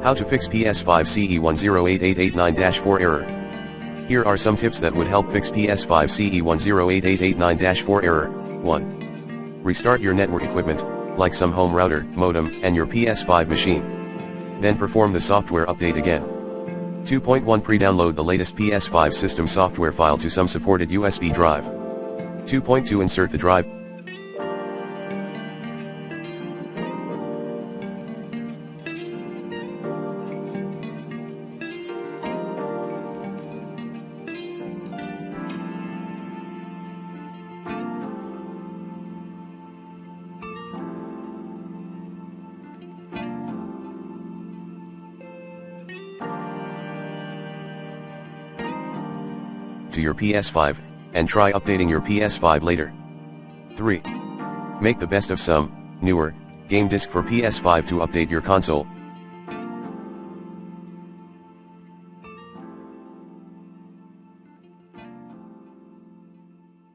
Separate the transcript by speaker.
Speaker 1: How to fix PS5 CE-108889-4 error. Here are some tips that would help fix PS5 CE-108889-4 error. 1. Restart your network equipment, like some home router, modem, and your PS5 machine. Then perform the software update again. 2.1 Pre-download the latest PS5 system software file to some supported USB drive. 2.2 Insert the drive. To your PS5, and try updating your PS5 later. 3. Make the best of some newer game disk for PS5 to update your console.